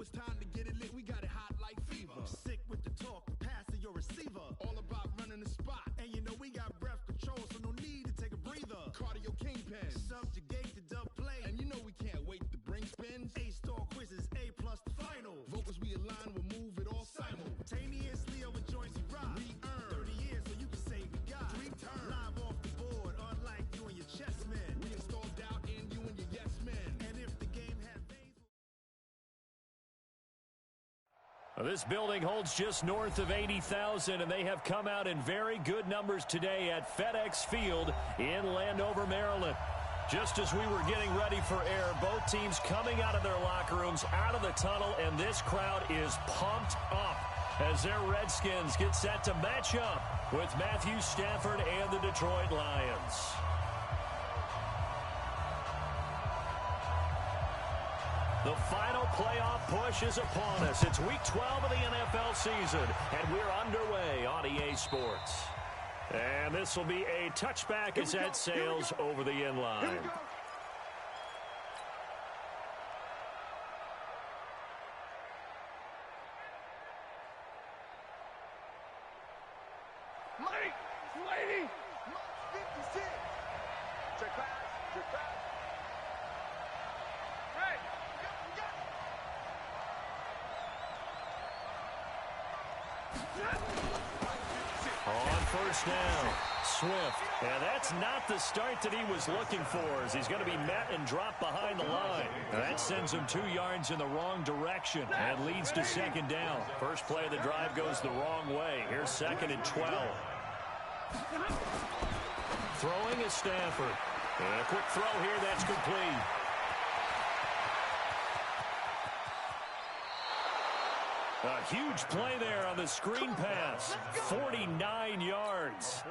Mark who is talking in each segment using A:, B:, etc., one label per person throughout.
A: it's time to get it lit, we got it hot like fever.
B: Sick with the talk, passing your receiver.
A: All about running the spot.
B: And you know we got breath control, so no need to take a breather.
A: Cardio kingpin.
B: Subjugate the dub play.
A: And you know we can't wait to bring spins.
B: A-star quizzes, A+ the final.
A: Vocals we align, we'll move it all
B: simultaneously over joints we rock.
A: We earn
B: 30 years so you can say we got
A: 3 turns.
B: Live off the board, unlike you and your chess men.
A: We installed doubt in you and your yes men.
B: And if the game had veins...
C: This building holds just north of 80,000, and they have come out in very good numbers today at FedEx Field in Landover, Maryland. Just as we were getting ready for air, both teams coming out of their locker rooms, out of the tunnel, and this crowd is pumped up as their Redskins get set to match up with Matthew Stafford and the Detroit Lions. The final playoff push is upon us. It's Week 12 of the NFL season, and we're underway on EA Sports. And this will be a touchback as that sails over the end line.
A: Lady! 56! Check pass, check pass. Hey, we got
C: On first down, Swift. And that's not the start that he was looking for, as he's going to be met and dropped behind the line. And that sends him 2 yards in the wrong direction and leads to second down. First play of the drive goes the wrong way. Here's 2nd and 12. Throwing is Stafford. And a quick throw here, that's complete. A huge play there on the screen pass. 49 yards.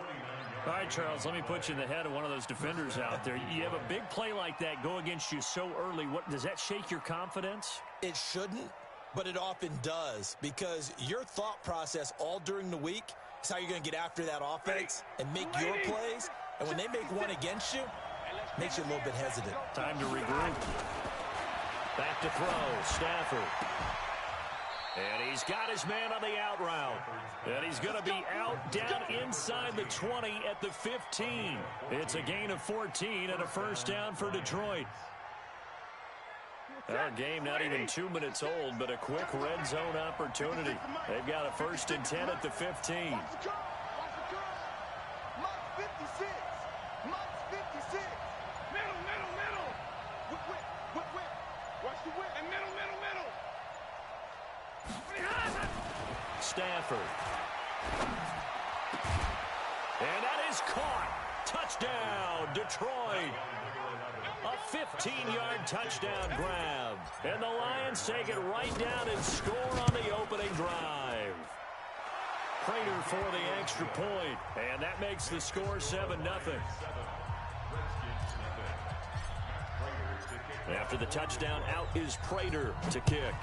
C: All right, Charles, let me put you in the head of one of those defenders out there. You have a big play like that go against you so early. What does that shake your confidence?
D: It shouldn't, but it often does, because your thought process all during the week is how you're going to get after that offense and make your plays. And when they make one against you, it makes you a little bit hesitant.
C: Time to regroup. Back to throw, Stafford. And he's got his man on the out route. And he's going to be out down inside the 20 at the 15. It's a gain of 14 and a first down for Detroit. Our game not even 2 minutes old, but a quick red zone opportunity. They've got a 1st and 10 at the 15. Stafford. And that is caught. Touchdown, Detroit. A 15-yard touchdown grab. And the Lions take it right down and score on the opening drive. Prater for the extra point. And that makes the score 7-0. After the touchdown, out is Prater to kick.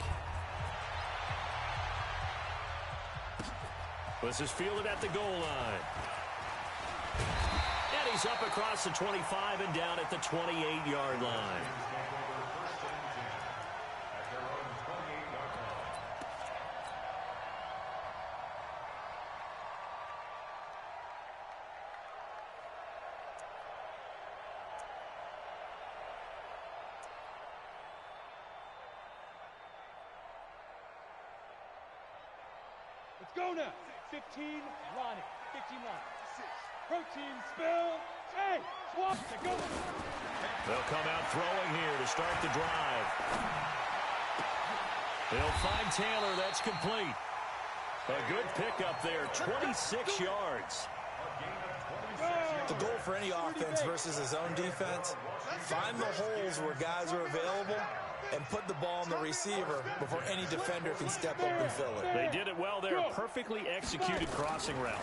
C: This is fielded at the goal line. And he's up across the 25 and down at the 28-yard line.
E: Let's go now. 15, Ronnie. 15 line. Protein, spill. Hey, swap to go.
C: They'll come out throwing here to start the drive. They'll find Taylor. That's complete. A good pickup there. 26 yards.
D: The goal for any offense versus his own defense, find the holes where guys are available and put the ball on the receiver before any defender can step up and fill it.
C: They did it well there. Perfectly executed crossing route.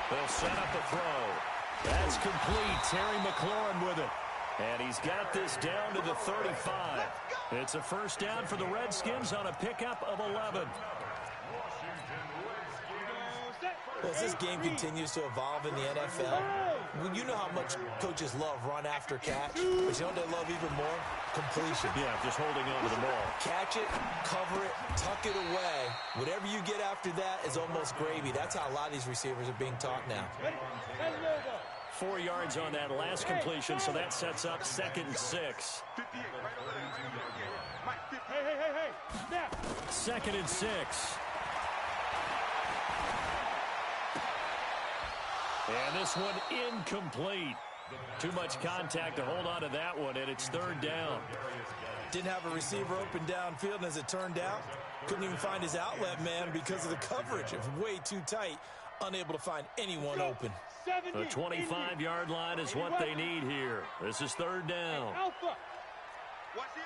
C: They'll set up a throw. That's complete. Terry McLaurin with it. And he's got this down to the 35. It's a first down for the Redskins on a pickup of 11.
D: Well, as this game continues to evolve in the NFL, you know how much coaches love run after catch, but you know what they love even more? Completion.
C: Yeah, just holding on to the ball.
D: Catch it, cover it, tuck it away. Whatever you get after that is almost gravy. That's how a lot of these receivers are being taught now.
C: 4 yards on that last completion, so that sets up 2nd and 6.
E: Hey, snap.
C: 2nd and 6. And this one incomplete. Too much contact to hold on to that one, and it's 3rd down.
D: Didn't have a receiver open downfield, and as it turned out, couldn't even find his outlet man because of the coverage. It was way too tight, unable to find anyone open.
C: The 25-yard line is what they need here. This is 3rd down.
E: Alpha.
A: Watch the eye.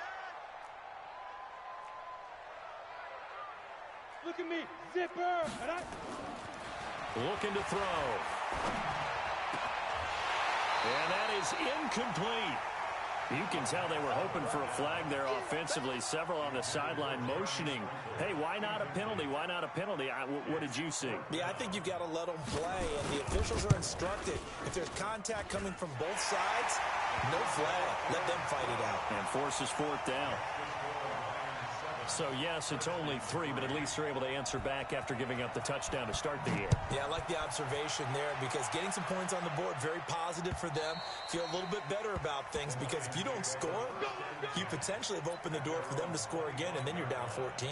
E: Look at me, zipper.
C: Looking to throw. And that is incomplete. You can tell they were hoping for a flag there offensively. Several on the sideline motioning. Hey, why not a penalty? Why not a penalty? What did you see?
D: Yeah, I think you've got to let them play, and the officials are instructed. If there's contact coming from both sides, no flag. Let them fight it out.
C: And forces 4th down. So, yes, it's only 3, but at least they're able to answer back after giving up the touchdown to start the game.
D: Yeah, I like the observation there because getting some points on the board, very positive for them. Feel a little bit better about things because if you don't score, you potentially have opened the door for them to score again, and then you're down 14.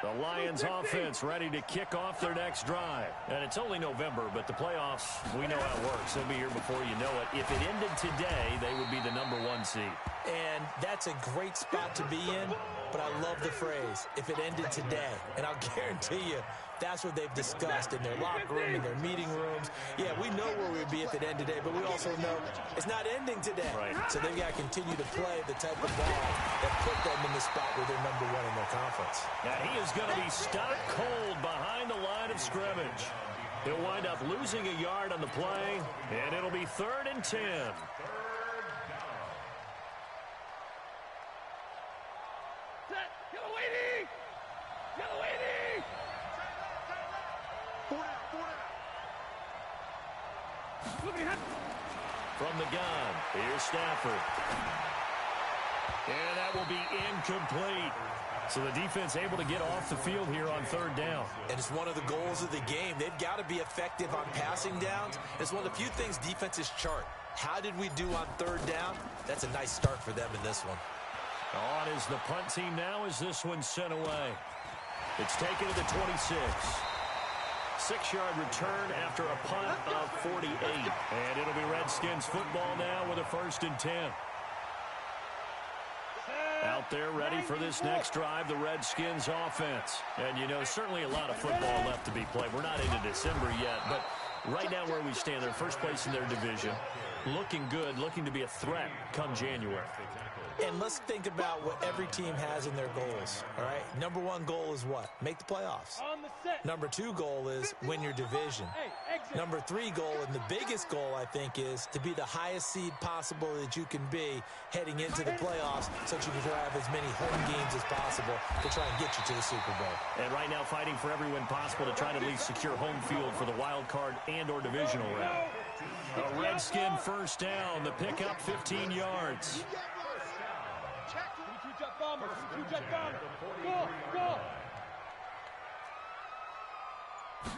C: The Lions offense ready to kick off their next drive. And it's only November, but the playoffs, we know how it works. They'll be here before you know it. If it ended today, they would be the #1 seed.
D: And that's a great spot to be in, but I love the phrase, if it ended today. And I'll guarantee you, that's what they've discussed in their locker room, in their meeting rooms. Yeah, we know where we'd be if it ended today, but we also know it's not ending today.
C: Right.
D: So they've got to continue to play the type of ball that put them in the spot where they're #1 in their conference.
C: Now he is going to be stopped cold behind the line of scrimmage. He'll wind up losing a yard on the play, and it'll be 3rd and 10. From the gun, here's Stafford. And that will be incomplete. So the defense able to get off the field here on 3rd down.
D: And it's one of the goals of the game. They've got to be effective on passing downs. It's one of the few things defenses chart. How did we do on 3rd down? That's a nice start for them in this one.
C: On is the punt team now as this one's sent away. It's taken to the 26. 6-yard return after a punt of 48. And it'll be Redskins football now with a 1st and 10. Out there ready for this next drive, the Redskins offense. And, you know, certainly a lot of football left to be played. We're not into December yet, but right now where we stand, they're first place in their division. Looking good, looking to be a threat come January.
D: And let's think about what every team has in their goals, all right? #1 goal is what? Make the playoffs. #2 goal is win your division. #3 goal, and the biggest goal, I think, is to be the highest seed possible that you can be heading into the playoffs so that you can have as many home games as possible to try and get you to the Super Bowl.
C: And right now fighting for every win possible to try to at least secure home field for the wild card and or divisional round. A Redskin 1st down, the pickup 15 yards.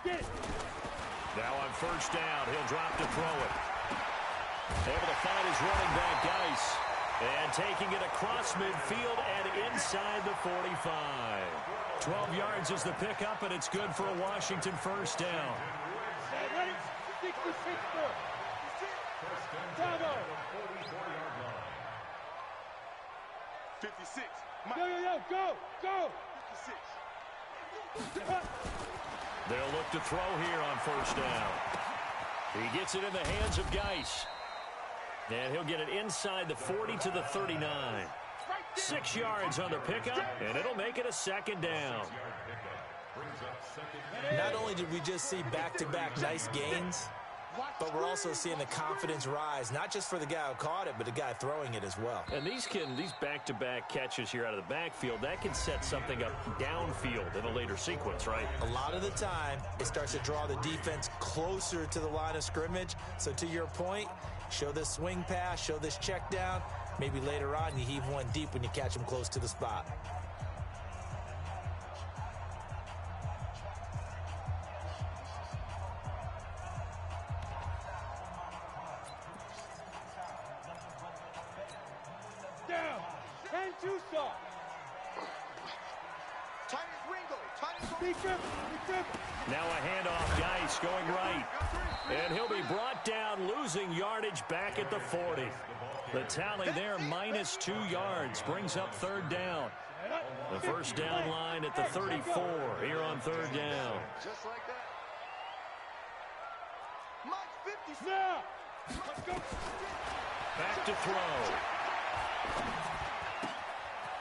E: Get it.
C: Now on 1st down, he'll drop to throw it. Able to find his running back, Geis. And taking it across midfield and inside the 45. 12 yards is the pickup, and it's good for a Washington 1st down.
A: 56.
E: Go.
A: 56.
C: They'll look to throw here on 1st down. He gets it in the hands of Geis. And he'll get it inside the 40 to the 39. 6 yards on the pickup, and it'll make it a 2nd down.
D: Not only did we just see back-to-back nice gains, But we're also seeing the confidence rise, not just for the guy who caught it, but the guy throwing it as well.
C: And these back-to-back catches here out of the backfield, that can set something up downfield in a later sequence, right?
D: A lot of the time, it starts to draw the defense closer to the line of scrimmage. So to your point, show this swing pass, show this check down. Maybe later on you heave one deep when you catch them close to the spot.
E: Down. 10-2 stop. Be careful.
C: Now a handoff, Geis going right. And he'll be brought down, losing yardage back at the 40. The tally there, -2 yards, brings up third down. The first down line at the 34 here on third down.
A: Just like that.
E: Now. Let's go.
C: Back to throw.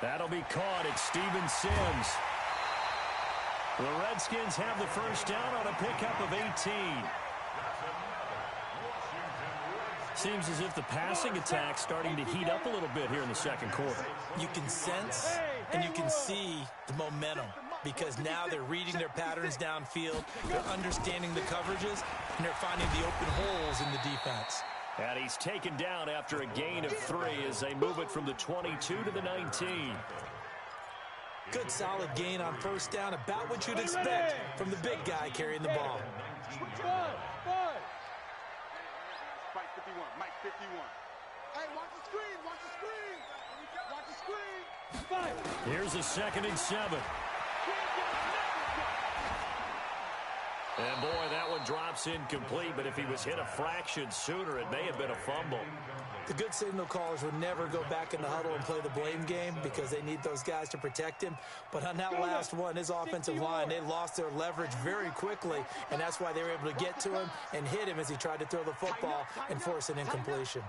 C: That'll be caught at Steven Sims. The Redskins have the first down on a pickup of 18. Seems as if the passing attack's starting to heat up a little bit here in the second quarter.
D: You can sense and you can see the momentum because now they're reading their patterns downfield, they're understanding the coverages, and they're finding the open holes in the defense.
C: And he's taken down after a gain of 3 as they move it from the 22 to the 19.
D: Good solid gain on first down, about what you'd expect from the big guy carrying the ball.
E: Five.
A: Mike 51. Mike 51. Hey, watch the screen. Watch the screen. Watch the screen.
E: 5.
C: Here's a 2nd and 7. And boy, that one drops incomplete, but if he was hit a fraction sooner, it may have been a fumble.
D: The good signal callers would never go back in the huddle and play the blame game because they need those guys to protect him. But on that last one, his offensive line, they lost their leverage very quickly, and that's why they were able to get to him and hit him as he tried to throw the football and force an incompletion.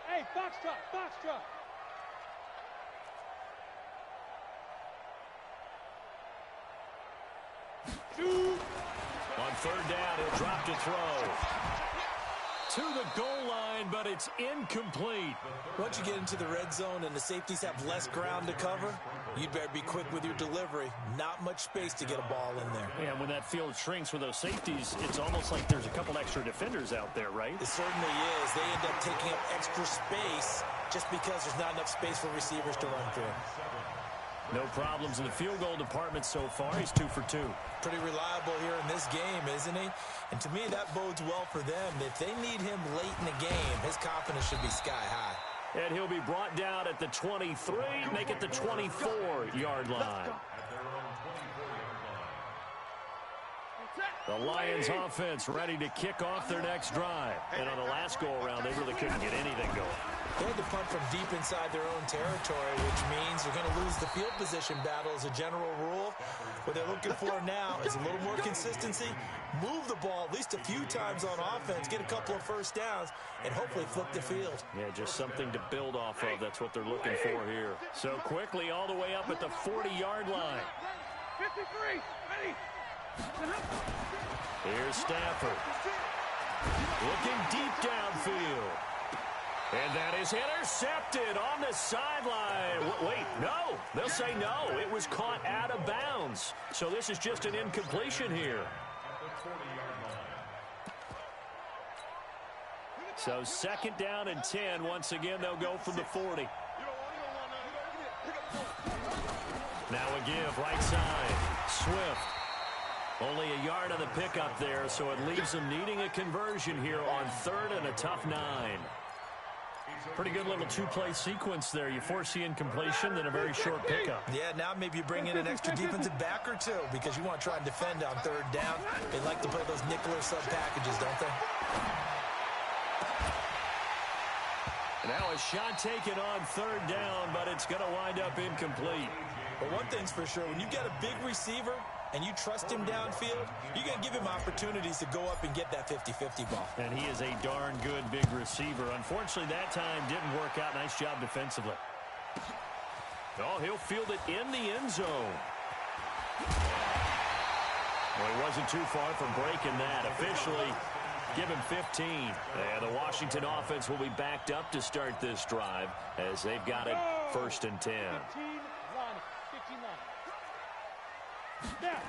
E: Hey, Foxtrot.
C: On third down, he'll drop to throw. To the goal line, but it's incomplete.
D: Once you get into the red zone and the safeties have less ground to cover, you'd better be quick with your delivery. Not much space to get a ball in there.
C: Yeah, when that field shrinks with those safeties, it's almost like there's a couple extra defenders out there, right?
D: It certainly is. They end up taking up extra space just because there's not enough space for receivers to run through.
C: No problems in the field goal department so far. He's 2 for 2.
D: Pretty reliable here in this game, isn't he? And to me, that bodes well for them. If they need him late in the game, his confidence should be sky high.
C: And he'll be brought down at the 23, make it the 24-yard line. The Lions offense ready to kick off their next drive. And on the last go-around, they really couldn't get anything going.
D: They had to punt from deep inside their own territory, which means they're going to lose the field position battle as a general rule. What they're looking for now is a little more consistency, move the ball at least a few times on offense, get a couple of first downs, and hopefully flip the field.
C: Yeah, just something to build off of. That's what they're looking for here. So quickly all the way up at the 40-yard line.
E: 53. Ready.
C: Here's Stafford. Looking deep downfield. And that is intercepted on the sideline. Wait, no. They'll say no. It was caught out of bounds. So this is just an incompletion here. So 2nd down and 10. Once again, they'll go from the 40. Now a give, right side. Swift. Only a yard on the pickup there, so it leaves them needing a conversion here on 3rd and a tough 9. Pretty good little 2-play sequence there. You force the incompletion, then a very short pickup.
D: Yeah, now maybe you bring in an extra defensive back or two because you want to try and defend on 3rd down. They like to play those nickel or sub packages, don't they?
C: Now a shot taken on 3rd down, but it's going to wind up incomplete.
D: But one thing's for sure, when you get a big receiver and you trust him downfield, you're going to give him opportunities to go up and get that 50-50 ball.
C: And he is a darn good big receiver. Unfortunately, that time didn't work out. Nice job defensively. Oh, he'll field it in the end zone. Well, he wasn't too far from breaking that. Officially, give him 15. And the Washington offense will be backed up to start this drive as they've got it 1st and 10.
E: 15 line. 15 line. Now.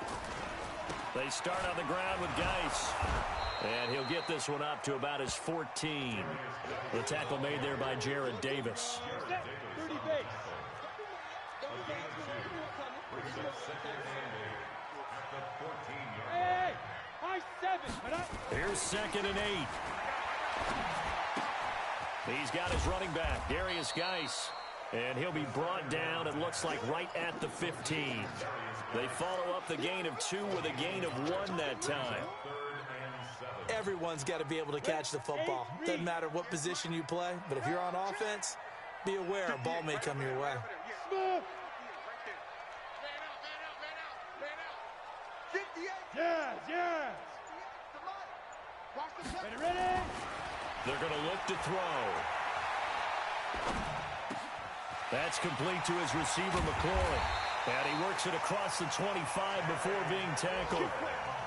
C: They start on the ground with Geis. And he'll get this one up to about his 14. The tackle made there by Jared Davis.
E: 30 base. Hey, high 7.
C: Here's 2nd and 8. He's got his running back, Darius Geis. And he'll be brought down, it looks like, right at the 15. They follow up the gain of 2 with a gain of 1 that time.
D: Everyone's got to be able to catch the football. Doesn't matter what position you play, but if you're on offense, be aware a ball may come your way.
E: Yes, yes. Ready?
C: They're going to look to throw. That's complete to his receiver, McLaurin. And he works it across the 25 before being tackled.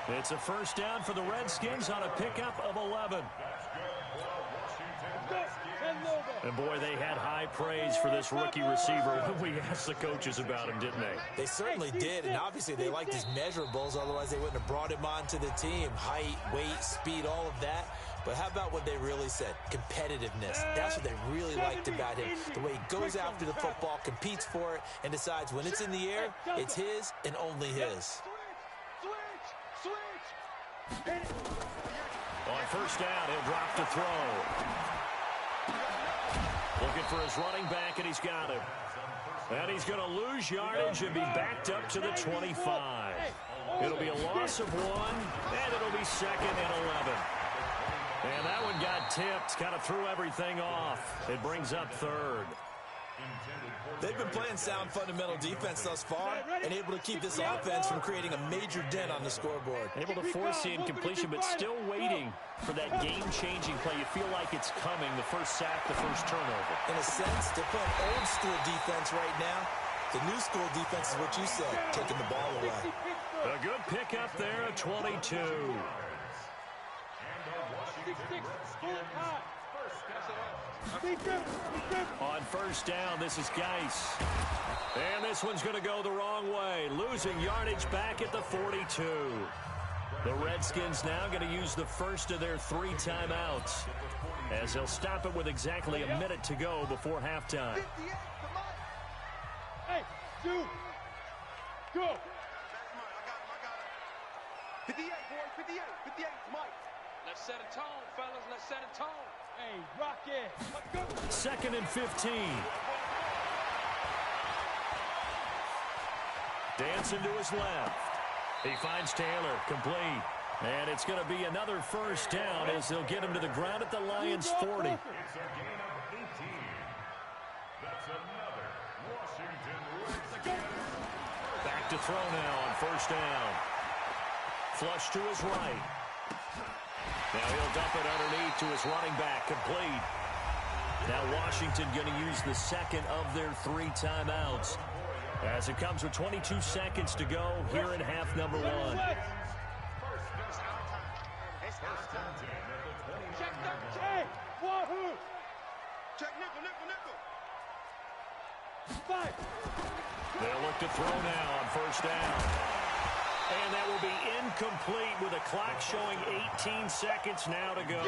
C: It's a 1st down for the Redskins on a pickup of 11. And, boy, they had high praise for this rookie receiver when we asked the coaches about him, didn't they?
D: They certainly did, and obviously they liked his measurables. Otherwise, they wouldn't have brought him onto the team. Height, weight, speed, all of that. But how about what they really said? Competitiveness. That's what they really liked about him. The way he goes after the football, competes for it, and decides when it's in the air, it's his and only his.
C: On 1st down, he'll drop to throw. Looking for his running back, and he's got him. And he's going to lose yardage and be backed up to the 25. It'll be a loss of 1, and it'll be 2nd and 11. And that one got tipped, kind of threw everything off. It brings up 3rd.
D: They've been playing sound fundamental defense thus far and able to keep this offense from creating a major dent on the scoreboard.
C: Able to force the incompletion, but still waiting for that game-changing play. You feel like it's coming, the first sack, the first turnover.
D: In a sense, they're playing old-school defense right now. The new school defense is what you said, taking the ball away.
C: A good pickup there at 22. On 1st down, this is Geis. And this one's going to go the wrong way. Losing yardage back at the 42. The Redskins now going to use the first of their 3 timeouts, as they'll stop it with exactly a minute to go before halftime.
E: Hey, 2, go.
A: 58, boys, 58, 58, Mike.
F: Let's set a tone, fellas. Let's set a tone.
E: Hey, rock it. Let's go.
C: 2nd and 15. Dancing to his left. He finds Taylor, complete. And it's going to be another 1st down as they'll get him to the ground at the Lions' 40.
B: It's a gain of 18. That's another Washington Redskins.
C: Back to throw now on 1st down. Flush to his right. Now he'll dump it underneath to his running back, complete. Now Washington going to use the 2nd of their 3 timeouts as it comes with 22 seconds to go here in half number 1.
E: Hey, wahoo.
A: Check nickel, nickel, nickel.
E: 5.
C: They'll look to throw now on 1st down. And that will be incomplete with a clock showing 18 seconds now to go.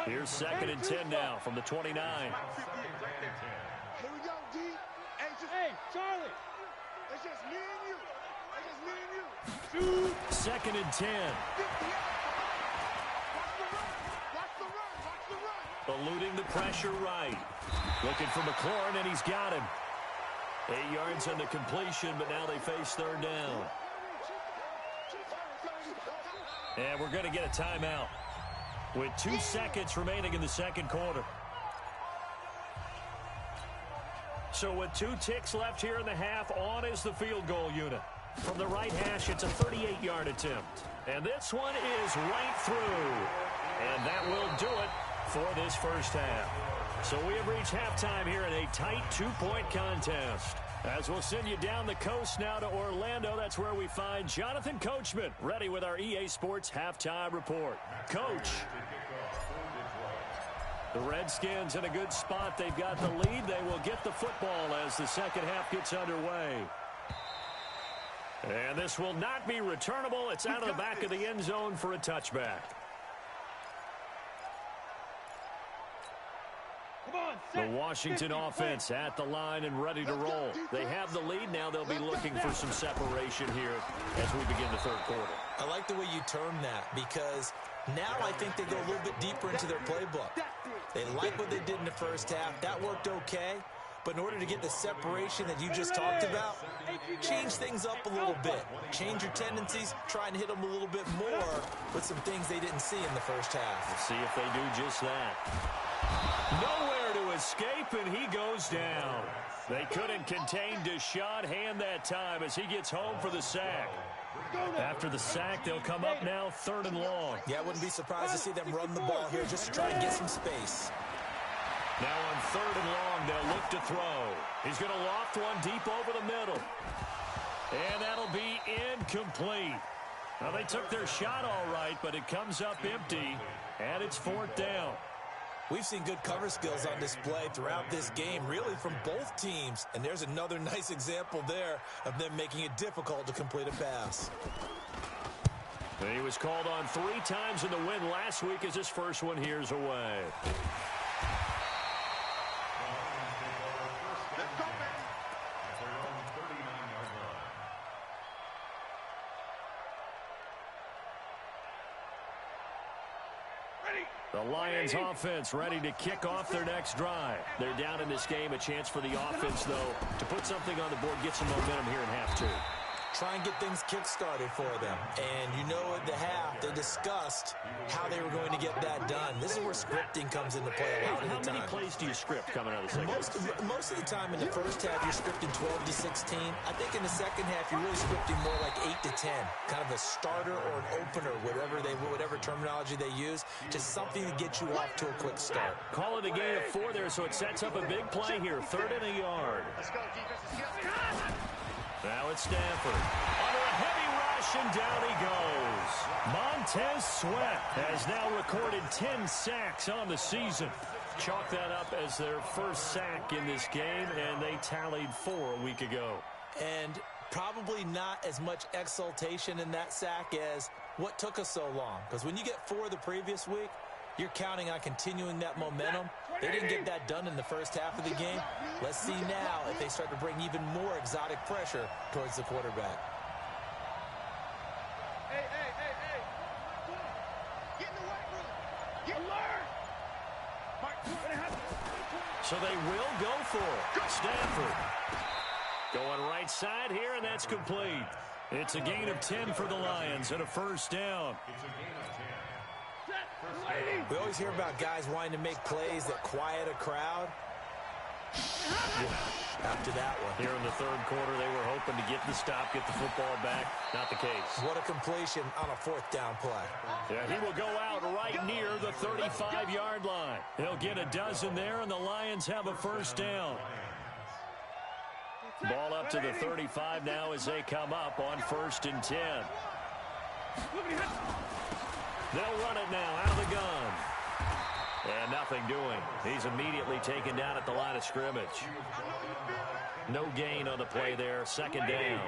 C: Here's 2nd and 10 now from the 29.
A: Here we go, D.
E: Hey, Charlie.
A: It's just me and you. It's just me and you.
C: 2nd and 10.
A: Watch the run. Watch the run.
C: Eluding the pressure right. Looking for McLaurin, and he's got him. 8 yards on the completion, but now they face 3rd down. And we're going to get a timeout with 2 seconds remaining in the 2nd quarter. So with 2 ticks left here in the half, on is the field goal unit. From the right hash, it's a 38-yard attempt. And this one is right through. And that will do it for this 1st half. So we have reached halftime here in a tight 2-point contest As we'll send you down the coast now to Orlando, that's where we find Jonathan Coachman, ready with our EA Sports Halftime Report. Coach. The Redskins in a good spot. They've got the lead. They will get the football as the second half gets underway. And this will not be returnable. It's out of the back of the end zone for a touchback. The Washington offense at the line and ready to roll. They have the lead. Now they'll be looking for some separation here as we begin the third quarter.
D: I like the way you term that because now I think they go a little bit deeper into their playbook. They like what they did in the first half. That worked okay. But in order to get the separation that you just talked about, change things up a little bit. Change your tendencies. Try and hit them a little bit more with some things they didn't see in the first half.
C: We'll see if they do just that. Nowhere to escape, and he goes down. They couldn't contain Deshaun Hand that time as he gets home for the sack. After the sack, they'll come up now 3rd and long.
D: Yeah, I wouldn't be surprised to see them run the ball here just to try and get some space.
C: Now on 3rd and long, they'll look to throw. He's going to loft one deep over the middle. And that'll be incomplete. Well, they took their shot all right, but it comes up empty, and it's 4th down.
D: We've seen good cover skills on display throughout this game, really from both teams. And there's another nice example there of them making it difficult to complete a pass.
C: He was called on 3 times in the win last week as his first one here's away. The Lions offense ready to kick off their next drive. They're down in this game. A chance for the offense, though, to put something on the board, get some momentum here in half 2.
D: Try and get things kick-started for them. And you know at the half, they discussed how they were going to get that done. This is where scripting comes into play a lot of the time.
C: How many plays do you script coming out of the second?
D: Most of the time in the first half, you're scripting 12 to 16. I think in the second half, you're really scripting more like 8 to 10. Kind of a starter or an opener, whatever terminology they use. Just something to get you off to a quick start.
C: Call it a gain of 4 there, so it sets up a big play here. 3rd and a yard.
A: Let's go, defensive skills.
C: Now it's Stanford. Under a heavy rush, and down he goes. Montez Sweat has now recorded 10 sacks on the season. Chalk that up as their first sack in this game, and they tallied 4 a week ago.
D: And probably not as much exultation in that sack as what took us so long. Because when you get 4 the previous week, you're counting on continuing that momentum. They didn't get that done in the first half of the game. Let's see now if they start to bring even more exotic pressure towards the quarterback.
A: Hey. Get in the weight room. Get alert.
C: So they will go for it. Stanford going right side here, and that's complete. It's a gain of 10 for the Lions and a first down.
D: We always hear about guys wanting to make plays that quiet a crowd. After that one.
C: Here in the third quarter, they were hoping to get the stop, get the football back. Not the case.
D: What a completion on a 4th down play.
C: Yeah, he will go out right near the 35-yard line. He'll get a dozen there, and the Lions have a first down. Ball up to the 35 now as they come up on 1st and 10. They'll run it now out of the gun. And nothing doing. He's immediately taken down at the line of scrimmage. No gain on the play there. 2nd down.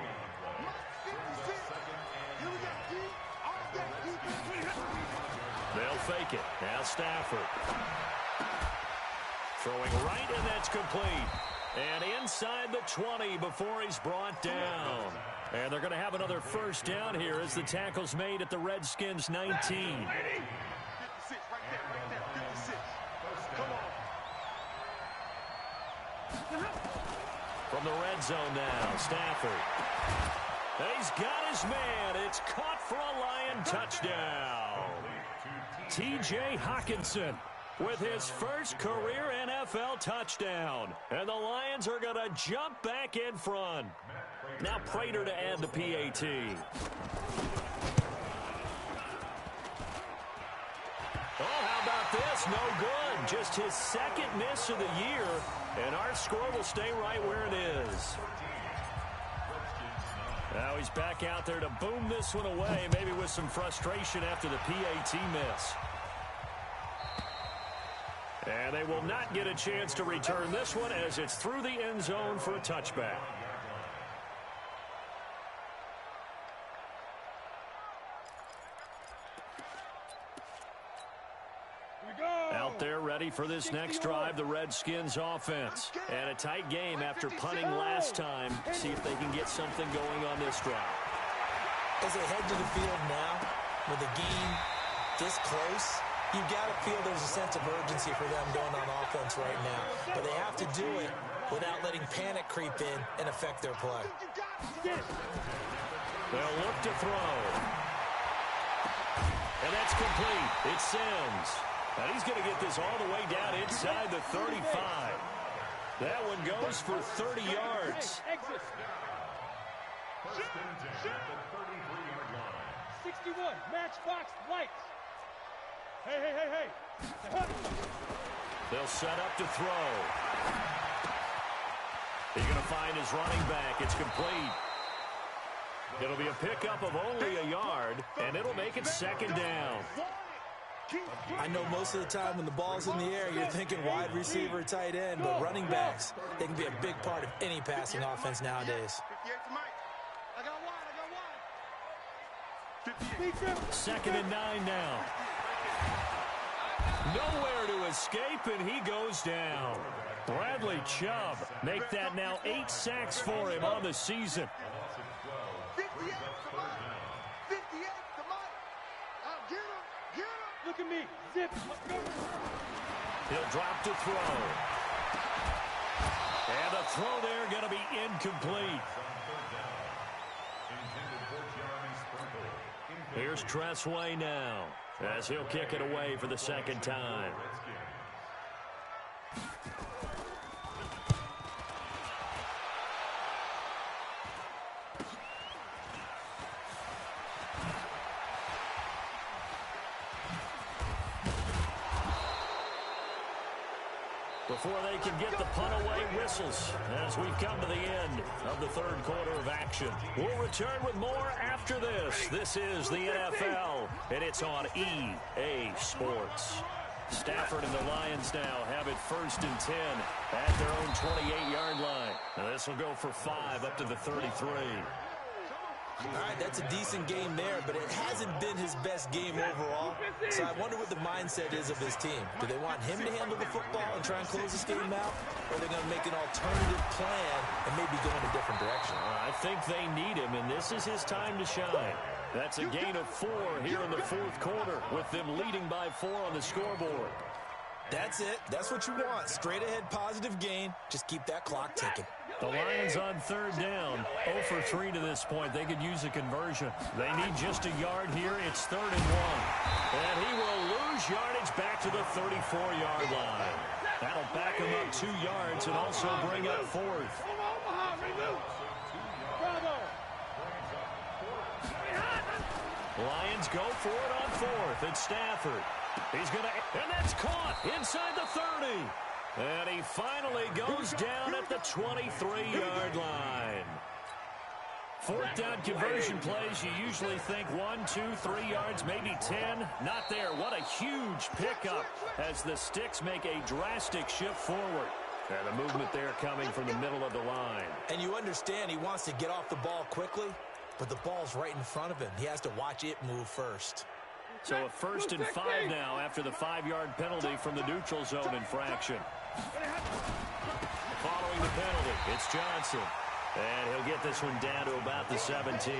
C: They'll fake it. Now Stafford. Throwing right, and that's complete. And inside the 20 before he's brought down. And they're going to have another first down here as the tackle's made at the Redskins 19.
A: 56, right there, 56. Come on.
C: From the red zone now, Stafford. He's got his man. It's caught for a Lion touchdown. T.J. Hockenson with his first career NFL touchdown. And the Lions are going to jump back in front. Now Prater to add the PAT. Oh, how about this? No good. Just his 2nd miss of the year. And our score will stay right where it is. Now he's back out there to boom this one away, maybe with some frustration after the PAT miss. And they will not get a chance to return this one as it's through the end zone for a touchback. Out there ready for this next drive, the Redskins offense. And a tight game after punting last time. See if they can get something going on this drive.
D: As they head to the field now, with the game this close, you've got to feel there's a sense of urgency for them going on offense right now. But they have to do it without letting panic creep in and affect their play.
C: They'll look to throw. And that's complete. It's Sims. And he's going to get this all the way down inside the 35. That one goes for 30 yards.
E: 61, matchbox lights. Hey.
C: They'll set up to throw. He's going to find his running back. It's complete. It'll be a pickup of only a yard, and it'll make it second down.
D: I know most of the time when the ball's in the air, you're thinking wide receiver, tight end, but running backs, they can be a big part of any passing offense nowadays.
C: Second and 9 now. Nowhere to escape, and he goes down. Bradley Chubb make that now 8 sacks for him on the season.
E: Look at me. Zip. Let's go.
C: He'll drop to throw. And the throw there going to be incomplete. Here's Tressway now as he'll kick it away for the second time. Before they can get the punt away, whistles as we've come to the end of the third quarter of action. We'll return with more after this. This is the NFL, and it's on EA Sports. Stafford and the Lions now have it 1st and 10 at their own 28-yard line. Now this will go for 5 up to the 33.
D: All right, that's a decent game there, but it hasn't been his best game overall. So I wonder what the mindset is of his team. Do they want him to handle the football and try and close this game out? Or are they going to make an alternative plan and maybe go in a different direction?
C: I think they need him, and this is his time to shine. That's a gain of 4 here in the fourth quarter, with them leading by 4 on the scoreboard.
D: That's it. That's what you want. Straight ahead positive gain. Just keep that clock ticking.
C: The Lions on third down, 0 for 3 to this point. They could use a conversion. They need just a yard here. It's 3rd and 1. And he will lose yardage back to the 34-yard line. That'll back him up 2 yards and also bring up 4th. Lions go for it on 4th. It's Stafford. He's going to, and that's caught inside the 30. And he finally goes down at the 23-yard line. 4th down conversion plays, you usually think 1, 2, 3 yards, maybe 10. Not there. What a huge pickup as the Sticks make a drastic shift forward. And the movement there coming from the middle of the line.
D: And you understand he wants to get off the ball quickly, but the ball's right in front of him. He has to watch it move first.
C: So a 1st and 5 now after the 5-yard penalty from the neutral zone infraction. Following the penalty, it's Johnson. And he'll get this one down to about the 17.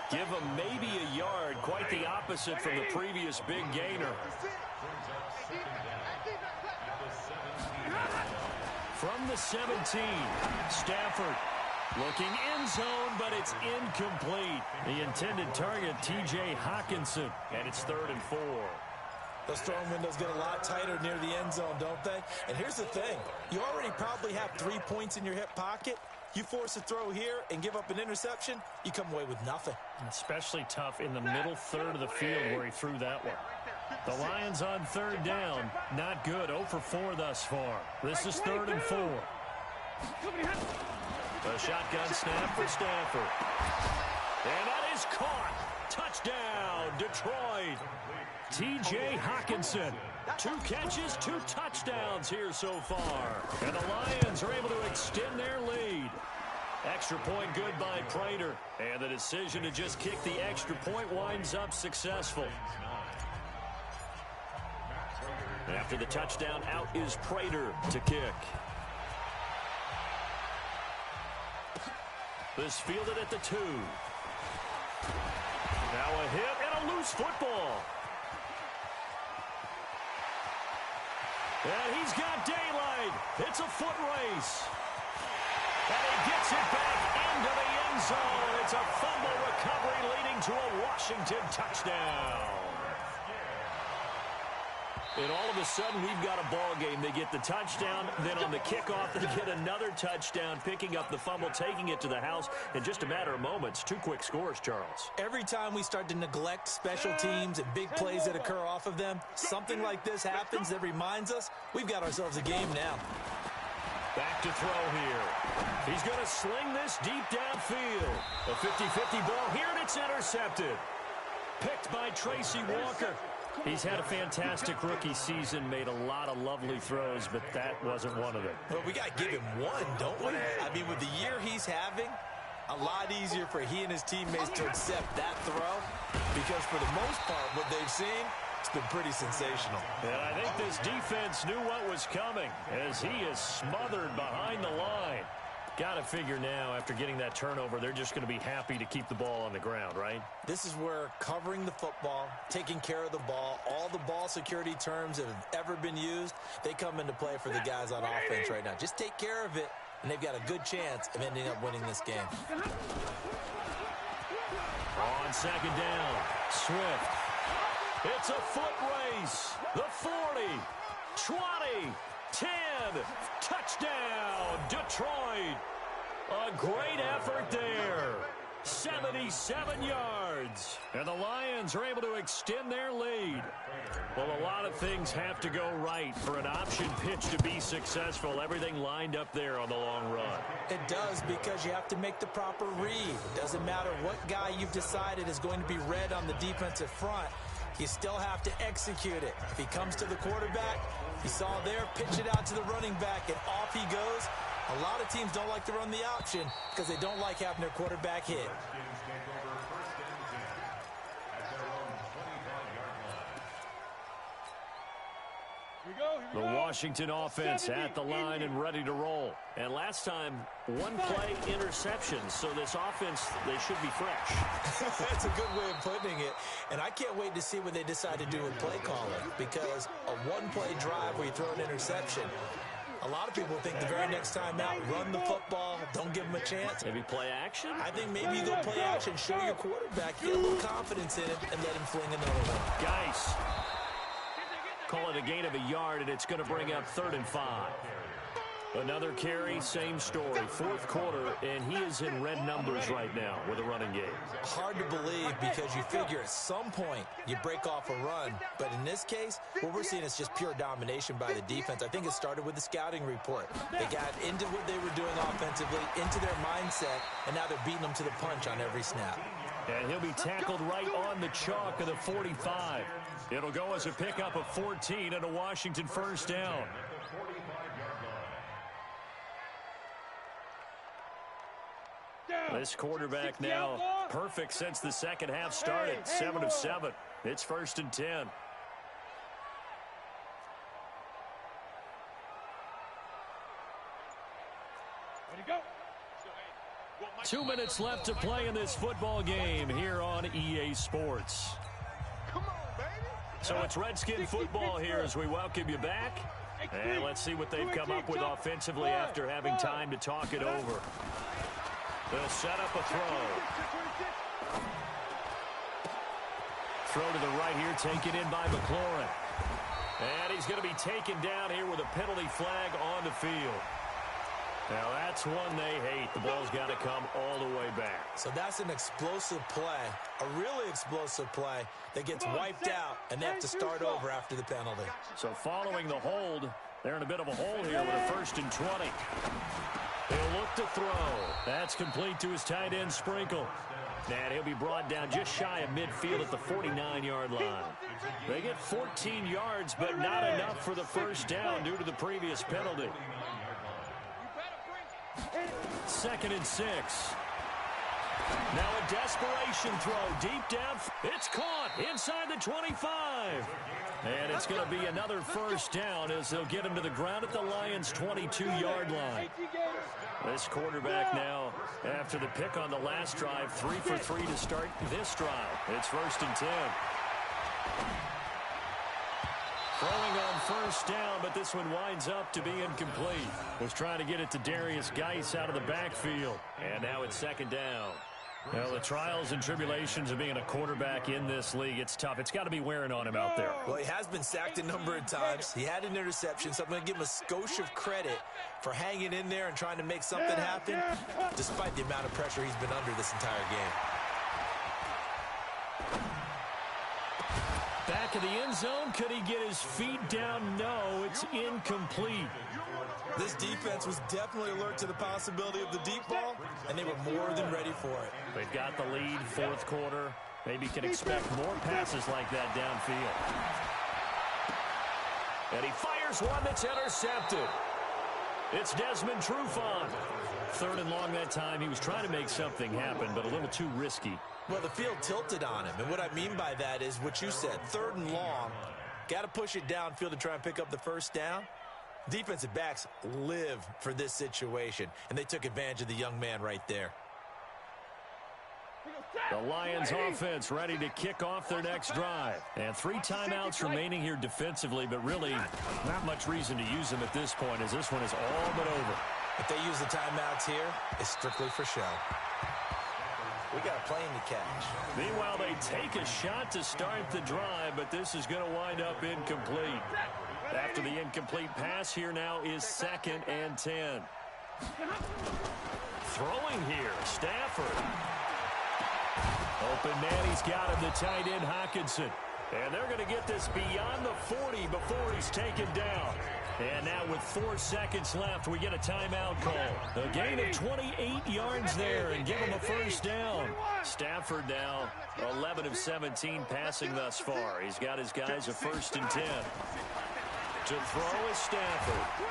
C: Give him maybe a yard, quite the opposite from the previous big gainer. From the 17, Stafford looking end zone, but it's incomplete. The intended target, T.J. Hawkinson, and it's 3rd and 4.
D: Those throwing windows get a lot tighter near the end zone, don't they? And here's the thing. You already probably have 3 points in your hip pocket. You force a throw here and give up an interception, you come away with nothing.
C: Especially tough in the middle third of the field where he threw that one. The Lions on 3rd down. Not good. 0 for 4 thus far. This is 3rd and 4. A shotgun snap for Stafford. is caught. Touchdown, Detroit. T.J. Hawkinson. 2 catches, 2 touchdowns here so far. And the Lions are able to extend their lead. Extra point good by Prater. And the decision to just kick the extra point winds up successful. After the touchdown, out is Prater to kick. This fielded at the 2. Now a hit and a loose football. And he's got daylight. It's a foot race. And he gets it back into the end zone. It's a fumble recovery leading to a Washington touchdown. And all of a sudden, we've got a ball game. They get the touchdown, then on the kickoff, they get another touchdown, picking up the fumble, taking it to the house in just a matter of moments. 2 quick scores, Charles.
D: Every time we start to neglect special teams and big plays that occur off of them, something like this happens that reminds us we've got ourselves a game now.
C: Back to throw here. He's going to sling this deep downfield. A 50-50 ball here, and it's intercepted. Picked by Tracy Walker. He's had a fantastic rookie season, made a lot of lovely throws, but that wasn't one of them.
D: Well, we got to give him one, don't we? I mean, with the year he's having, a lot easier for he and his teammates to accept that throw because for the most part, what they've seen, it's been pretty sensational.
C: And I think this defense knew what was coming as he is smothered behind the line. Got to figure now, after getting that turnover, they're just going to be happy to keep the ball on the ground, right?
D: This is where covering the football, taking care of the ball, all the ball security terms that have ever been used, they come into play for the guys on offense right now. Just take care of it, and they've got a good chance of ending up winning this game.
C: On second down, Swift. It's a foot race. The 40, 20, 10, touchdown, Detroit. A great effort there. 77 yards. And the Lions are able to extend their lead. Well, a lot of things have to go right for an option pitch to be successful. Everything lined up there on the long run.
D: It does, because you have to make the proper read. It doesn't matter what guy you've decided is going to be read on the defensive front. You still have to execute it. If he comes to the quarterback, you saw there, pitch it out to the running back, and off he goes. A lot of teams don't like to run the option because they don't like having their quarterback hit.
C: The Washington offense at the line and ready to roll. And last time, 1 play interception. So this offense, they should be fresh.
D: That's a good way of putting it. And I can't wait to see what they decide to do with play calling, because a 1-play drive where you throw an interception, a lot of people think the very next time out, run the football, don't give them a chance.
C: Maybe play action?
D: I think maybe you go play action, show your quarterback, get a little confidence in him, and let him fling another one.
C: Geis. Call it a gain of a yard, and it's going to bring up 3rd and 5. Another carry, same story. 4th quarter, and he is in red numbers right now with a running game.
D: Hard to believe, because you figure at some point you break off a run. But in this case, what we're seeing is just pure domination by the defense. I think it started with the scouting report. They got into what they were doing offensively, into their mindset, and now they're beating them to the punch on every snap.
C: And he'll be tackled right on the chalk of the 45. It'll go as a pickup of 14 and a Washington first down. This quarterback now perfect since the second half started. 7 of 7. It's 1st and 10.
E: Ready to go.
C: 2 minutes left to play in this football game here on EA Sports.
A: Come on, baby.
C: So it's Redskin football here as we welcome you back. And let's see what they've come up with offensively after having time to talk it over. They'll set up a throw. Throw to the right here, taken in by McLaurin. And he's going to be taken down here with a penalty flag on the field. Now that's one they hate. The ball's got to come all the way back.
D: So that's an explosive play, a really explosive play that gets wiped out, and they have to start over after the penalty.
C: So following the hold, they're in a bit of a hole here with a 1st and 20. He'll look to throw. That's complete to his tight end, Sprinkle. And he'll be brought down just shy of midfield at the 49-yard line. They get 14 yards, but not enough for the first down due to the previous penalty. 2nd and 6. Now a desperation throw deep down. It's caught inside the 25. And it's going to be another first down as they'll get him to the ground at the Lions' 22-yard line. This quarterback now, after the pick on the last drive, 3 for 3 to start this drive. It's 1st and 10. Throwing on first down, but this one winds up to be incomplete. Was trying to get it to Darius Geis out of the backfield. And now it's 2nd down. Well, the trials and tribulations of being a quarterback in this league, it's tough. It's got to be wearing on him out there.
D: Well, he has been sacked a number of times. He had an interception, so I'm going to give him a skosh of credit for hanging in there and trying to make something happen, despite the amount of pressure he's been under this entire game.
C: Back of the end zone. Could he get his feet down? No, it's incomplete.
D: This defense was definitely alert to the possibility of the deep ball, and they were more than ready for it.
C: They've got the lead, 4th quarter. Maybe can expect more passes like that downfield. And he fires one that's intercepted. It's Desmond Trufant. 3rd and long that time. He was trying to make something happen, but a little too risky.
D: Well, the field tilted on him, and what I mean by that is what you said. 3rd and long, got to push it downfield to try and pick up the first down. Defensive backs live for this situation, and they took advantage of the young man right there.
C: The Lions offense ready to kick off their next drive. And 3 timeouts remaining here defensively, but really not much reason to use them at this point as this one is all but over.
D: If they use the timeouts here, it's strictly for show. We got a plane to catch.
C: Meanwhile, they take a shot to start the drive, but this is going to wind up incomplete. After the incomplete pass, here now is 2nd and 10. Throwing here, Stafford. Open man, he's got him, the tight end, Hockenson. And they're going to get this beyond the 40 before he's taken down. And now with 4 seconds left, we get a timeout call. A gain of 28 yards there and give him a first down. Stafford now 11 of 17 passing thus far. He's got his guys a 1st and 10. To throw is Stafford.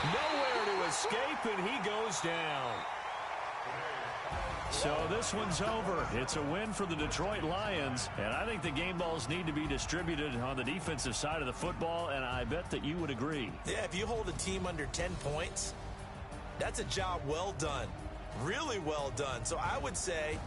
C: Nowhere to escape, and he goes down. So this one's over. It's a win for the Detroit Lions, and I think the game balls need to be distributed on the defensive side of the football, and I bet that you would agree.
D: Yeah, if you hold a team under 10 points, that's a job well done. Really well done. So I would say